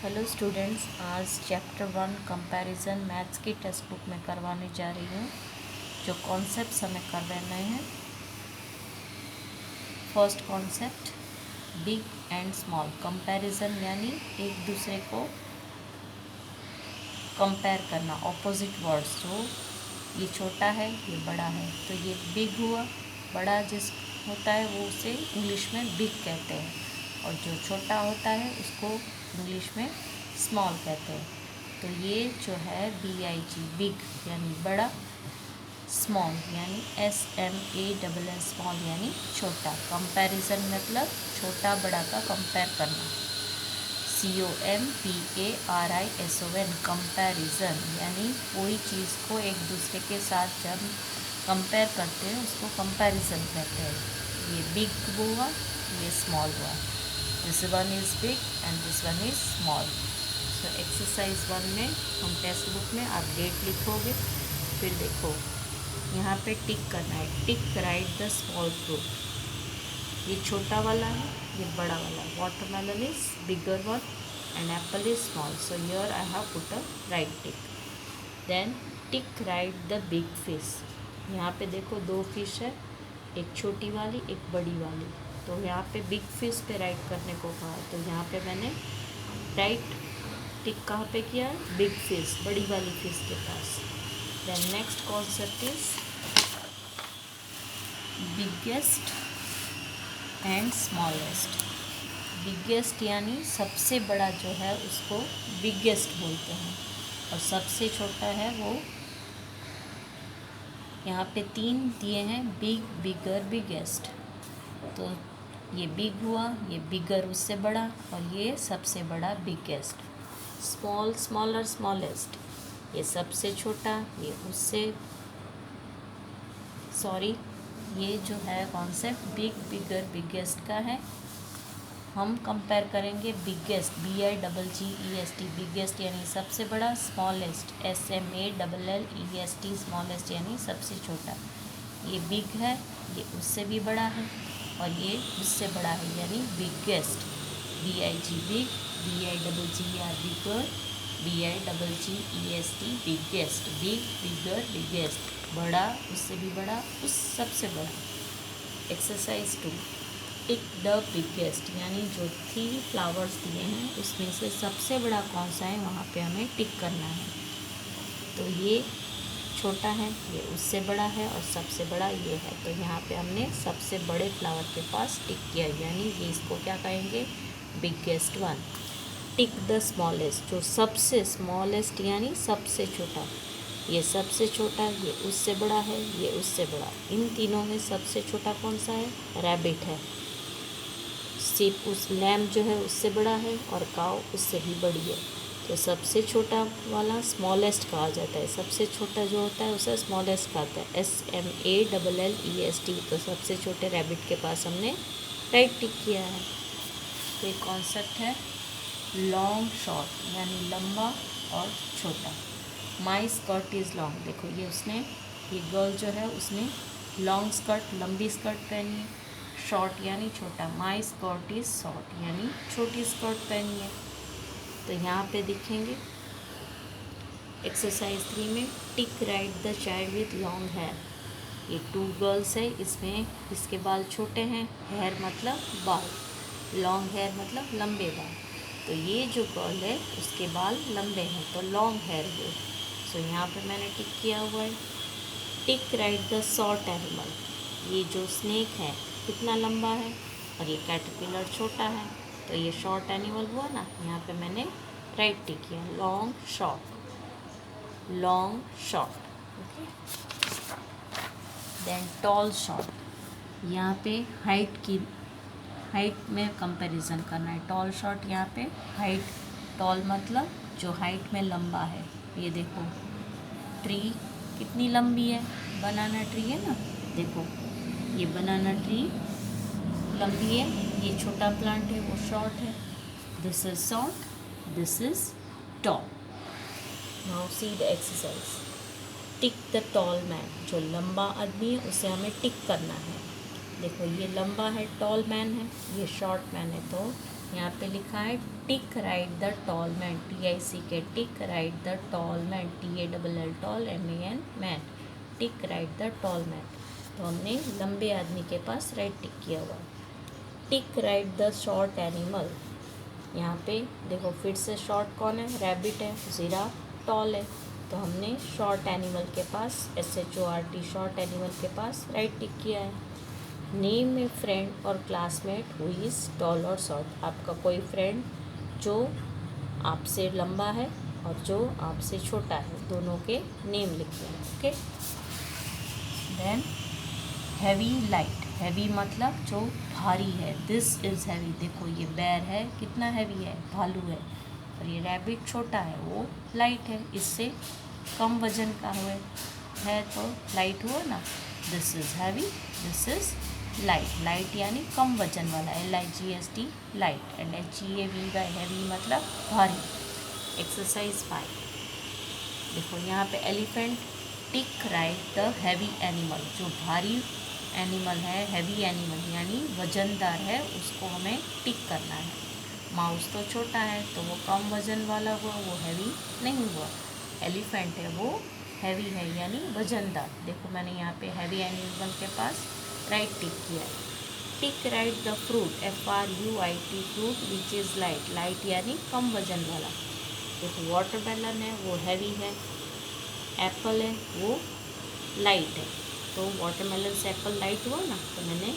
Hello students, आज chapter 1 comparison maths की textbook में करवाने जा रही हूँ। जो कॉन्सेप्ट्स हमें करवाने हैं, first concept big and small comparison, यानी एक दूसरे को कंपेयर करना, ऑपोजिट वर्ड्स। जो ये छोटा है, ये बड़ा है, तो ये बिग हुआ। बड़ा जिस होता है वो उसे इंग्लिश में बिग कहते हैं, और जो छोटा होता है उसको इंग्लिश में स्मॉल कहते हैं। तो ये जो है BIG बिग यानी बड़ा, स्मॉल यानी SMALL स्मॉल यानी छोटा। कंपैरिजन मतलब छोटा बड़ा का कंपेयर करना। COMPARISON कंपैरिजन यानी कोई चीज़ को एक दूसरे के साथ जब कंपेयर करते हैं उसको कंपैरिजन कहते हैं। ये बिग हुआ, ये स्मॉल हुआ। This one is big and this one is small. So exercise 1 में हम टेक्स्ट बुक में आप डेट लिखोगे, फिर देखो यहाँ पे टिक करना है। Tick right the small fruit. ये छोटा वाला है, ये बड़ा वाला है। Watermelon is bigger one and apple is small, so here I have put a right tick. Then tick right the big fish. यहाँ पे देखो दो फिश है, एक छोटी वाली एक बड़ी वाली। तो यहाँ पे बिग फिश पे राइट करने को कहा, तो यहाँ पे मैंने राइट टिक कहाँ पे किया? बिग फिश, बड़ी वाली फिश के पास। Then next concept is biggest and smallest. Biggest यानी सबसे बड़ा जो है उसको बिगेस्ट बोलते हैं, और सबसे छोटा है वो, यहाँ पे 3 दिए हैं, बिग बिगर बिगेस्ट। तो ये बिग हुआ, ये बिगर उससे बड़ा, और ये सबसे बड़ा बिगेस्ट। स्मॉल स्मॉलर स्मॉलेस्ट, ये सबसे छोटा, ये उससे, सॉरी, ये जो है कॉन्सेप्ट बिग बिगर बिगेस्ट का है। हम कंपेयर करेंगे बिगेस्ट BIGGEST बिगेस्ट यानी सबसे बड़ा, स्मॉलेस्ट SMALLEST स्मॉलेस्ट यानी सबसे छोटा। ये बिग है, ये उससे भी बड़ा है, और ये उससे बड़ा है यानी बिगेस्ट। BIG बिग, BIGGER बिगर, BIGGEST biggest. Big bigger biggest, बड़ा उससे भी बड़ा, उस सबसे बड़ा। एक्सरसाइज 2 टिक द बिगेस्ट, यानी जो 3 फ्लावर्स दिए हैं उसमें से सबसे बड़ा कौन सा है वहाँ पे हमें टिक करना है। तो ये छोटा है, ये उससे बड़ा है, और सबसे बड़ा ये है। तो यहाँ पे हमने सबसे बड़े फ्लावर के पास टिक किया, यानी ये इसको क्या कहेंगे? Biggest one. Tick the smallest, जो सबसे स्मॉलेस्ट यानी सबसे छोटा, ये सबसे छोटा, ये उससे बड़ा है, ये उससे बड़ा। इन तीनों में सबसे छोटा कौन सा है? रैबिट है। सिप उस लैम्प जो है उससे बड़ा है, और काव उससे भी बड़ी है। तो सबसे छोटा वाला स्मॉलेस्ट कहा जाता है। सबसे छोटा जो होता है उसे स्मॉलेस्ट कहता है, SMALLEST। तो सबसे छोटे रैबिट के पास हमने राइट टिक किया है। तो एक कॉन्सेप्ट है लॉन्ग शॉर्ट, यानी लंबा और छोटा। माई स्कर्ट इज़ लॉन्ग, देखो ये उसने, ये गर्ल जो है उसने लॉन्ग स्कर्ट, लंबी स्कर्ट पहनी है। शॉर्ट यानी छोटा, माई स्कर्ट इज़ शॉर्ट यानी छोटी स्कर्ट पहनी है। तो यहाँ पे दिखेंगे एक्सरसाइज 3 में tick right the child with long hair. ये 2 गर्ल्स है, इसमें इसके बाल छोटे हैं, हेयर मतलब बाल, लॉन्ग हेयर मतलब लंबे बाल। तो ये जो गर्ल है उसके बाल लंबे हैं, तो लॉन्ग हेयर हुए। सो यहाँ पे मैंने टिक किया हुआ है। Tick right the short animal, ये जो स्नेक है कितना लंबा है, और ये कैटरपिलर छोटा है, तो ये शॉर्ट एनिमल हुआ ना। यहाँ पे मैंने राइट टिक किया, long short, long short. Okay, then tall short, यहाँ पे हाइट में कंपैरिजन करना है। टॉल शॉर्ट, यहाँ पे हाइट, टॉल मतलब जो हाइट में लंबा है। ये देखो ट्री कितनी लंबी है, बनाना ट्री है ना, देखो ये बनाना ट्री लंबी है, ये छोटा प्लांट है वो शॉर्ट है। This is short, this is tall. Now see the exercise. Tick the tall man, जो लंबा आदमी है उसे हमें टिक करना है। देखो ये लंबा है, टॉल मैन है, ये शॉर्ट मैन है, तो यहाँ पे लिखा है tick right the tall man, TICK, tick right the tall man, TALL tall, MAN man, tick right the tall man. तो हमने लंबे आदमी के पास राइट टिक किया हुआ। Tick right the short animal, यहाँ पे देखो फिर से शॉर्ट कौन है, रैबिट है, जिराफ टॉल है, तो हमने शॉर्ट एनिमल के पास SHORT शॉर्ट एनिमल के पास राइट टिक किया है। नेम ए फ्रेंड और क्लासमेट हु इज़ टॉल और शॉर्ट, आपका कोई फ्रेंड जो आपसे लंबा है और जो आपसे छोटा है, दोनों के नेम लिखने हैं। Okay, then heavy light, heavy मतलब जो भारी है, दिस इज़ हैवी, देखो ये बैर है, कितना हैवी है, भालू है, और ये रैबिट छोटा है, वो लाइट है, इससे कम वजन का है तो लाइट हुआ ना। This is heavy, this is light, light यानी कम वजन वाला, LIGHT लाइट, LHEAVY का हैवी मतलब भारी। एक्सरसाइज 5, देखो यहाँ पे elephant, tick right the heavy animal, जो भारी एनिमल है, हैवी एनिमल यानी वजनदार है, उसको हमें टिक करना है। माउस तो छोटा है तो वो कम वजन वाला हुआ, वो हैवी नहीं हुआ। एलिफेंट है वो हैवी है यानी वजनदार। देखो मैंने यहाँ पे हैवी एनिमल के पास राइट टिक किया है। Tick right the fruit, FRUIT fruit which is light, light यानी कम वजन वाला। देखो वाटरमेलन है वो हैवी है, एप्पल है वो लाइट है, तो वाटरमेलन से एप्पल लाइट हुआ ना, तो मैंने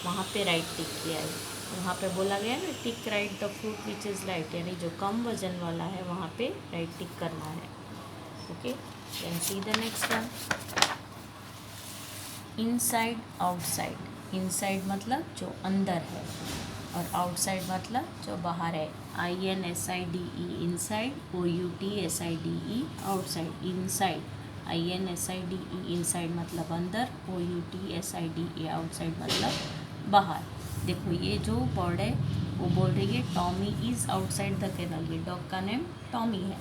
वहाँ पे राइट टिक किया है। वहाँ पे बोला गया ना टिक right the fruit which is light, यानी जो कम वजन वाला है वहाँ पे राइट टिक करना है। Okay, then see the next one, inside outside, inside मतलब जो अंदर है और आउटसाइड मतलब जो बाहर है। INSIDE inside, OUTSIDE outside, inside, INSIDE inside मतलब अंदर, OUTSIDE आउटसाइड मतलब बाहर। देखो ये जो बर्ड है वो बोल रही है Tommy is outside the kennel, ये डॉग का नेम टॉमी है,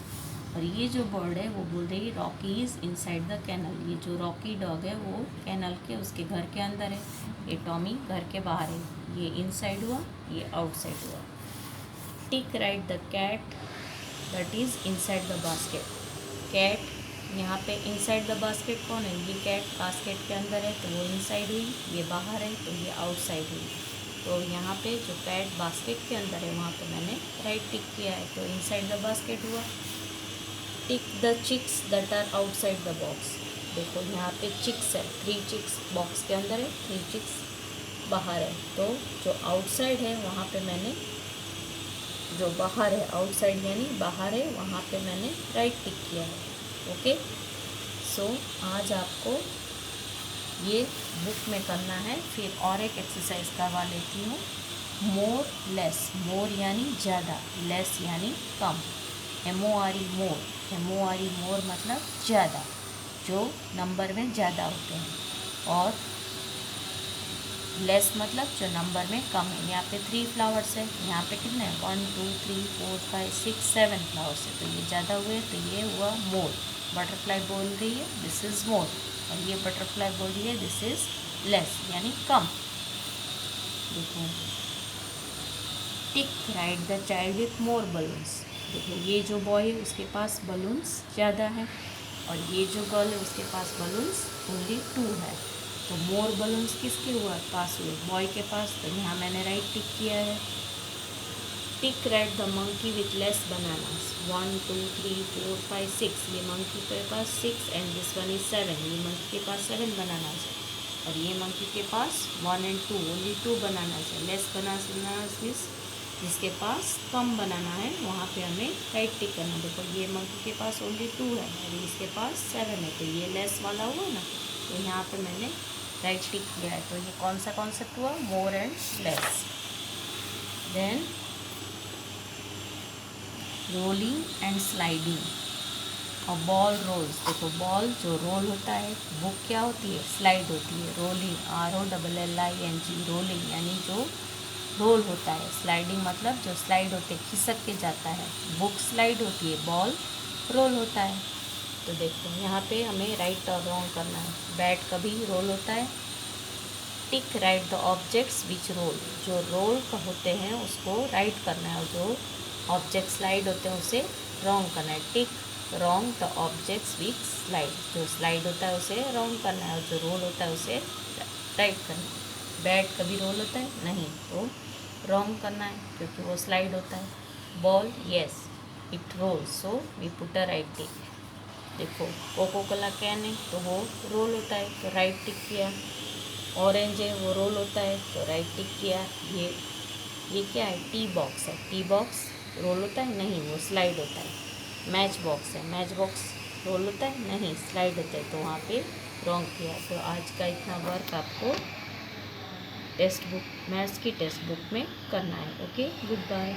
और ये जो बर्ड है वो बोल रही है Rocky is inside the kennel, ये जो रॉकी डॉग है वो कैनल के उसके घर के अंदर है, ये टॉमी घर के बाहर है। ये इनसाइड हुआ, ये आउटसाइड हुआ। Tick right the cat that is inside the basket, cat यहाँ पे इनसाइड द बास्केट कौन है, ये कैट बास्केट के अंदर है तो वो इनसाइड हुई, ये बाहर है तो ये आउटसाइड हुई। तो यहाँ पे जो कैट बास्केट के अंदर है वहाँ पे मैंने राइट टिक किया है, तो इनसाइड द बास्केट हुआ। Tick the chicks that are outside the box, देखो यहाँ पे चिक्स है, 3 चिक्स बॉक्स के अंदर है, 3 चिक्स बाहर है, तो जो आउटसाइड है वहाँ पे मैंने, जो बाहर है आउटसाइड यानी बाहर है, वहाँ पे मैंने राइट टिक किया है। ओके, सो आज आपको ये बुक में करना है। फिर और एक एक्सरसाइज करवा लेती हूँ, मोर लेस, मोर यानी ज़्यादा, लेस यानी कम, MORE मोर, MORE मोर मतलब ज़्यादा, जो नंबर में ज़्यादा होते हैं, और लेस मतलब जो नंबर में कम है। यहाँ पे 3 फ्लावर्स है, यहाँ पे कितने हैं 1 2 3 4 5 6 7 फ्लावर्स है, तो ये ज़्यादा हुए तो ये हुआ मोर। बटरफ्लाई बोल रही है दिस इज़ मोर, और ये बटरफ्लाई बोल रही है दिस इज़ लेस यानी कम। देखो टिक right the child with more balloons, देखो ये जो बॉय है उसके पास बलून्स ज़्यादा है, और ये जो गर्ल है उसके पास बलून्स ओनली 2 है, तो मोर बलून्स किसके पास हुए, बॉय के पास, तो यहाँ मैंने राइट टिक किया है। Tick right the monkey with less bananas, 1 2 3 4 5 6, ये मंकी के पास 6 एंड दिस वन इज 7, ये मंकी के पास 7 बनानास है, और ये मंकी के पास 1 and 2 ओनली 2 बनानास है। लेस बनानास मीन्स जिसके पास कम बनाना है वहाँ पे हमें राइट टिक करना। देखो ये मंकी के पास ओनली 2 है और इसके पास 7 है, तो ये लेस वाला हुआ ना, तो यहाँ पे मैंने राइट टिक किया है। तो ये कौन सा कॉन्सेप्ट हुआ, more and less. Then rolling and sliding, और बॉल रोल्स, देखो बॉल जो रोल होता है वो क्या होती है, स्लाइड होती है। रोलिंग ROLLING, रोलिंग यानी जो रोल होता है, स्लाइडिंग मतलब जो स्लाइड होते खिसक के जाता है। बुक स्लाइड होती है, बॉल रोल होता है। तो देखो यहाँ पे हमें राइट और रॉन्ग करना है। बैट कभी रोल होता है, tick right the objects which roll, जो रोल का होते हैं उसको राइट करना है, और जो ऑब्जेक्ट स्लाइड होते हैं उसे रॉन्ग करना है। Tick wrong the objects which slide, जो स्लाइड होता है उसे रॉन्ग करना है, और जो रोल होता है उसे राइट करना है। बैट कभी रोल होता है नहीं, तो रॉन्ग करना है क्योंकि वो स्लाइड होता है। Ball yes it roll, so we put a right tick. देखो कोको कोला कैन है तो वो रोल होता है तो राइट टिक किया। ऑरेंज है वो रोल होता है तो राइट टिक किया। ये क्या है, टी बॉक्स है, टी बॉक्स रोल होता है नहीं, वो स्लाइड होता है। मैच बॉक्स है, मैच बॉक्स रोल होता है नहीं, स्लाइड होता है, तो वहाँ पे रॉन्ग किया। तो आज का इतना वर्क आपको टेक्स्ट बुक, मैथ्स की टेक्स्ट बुक में करना है। Okay, good bye.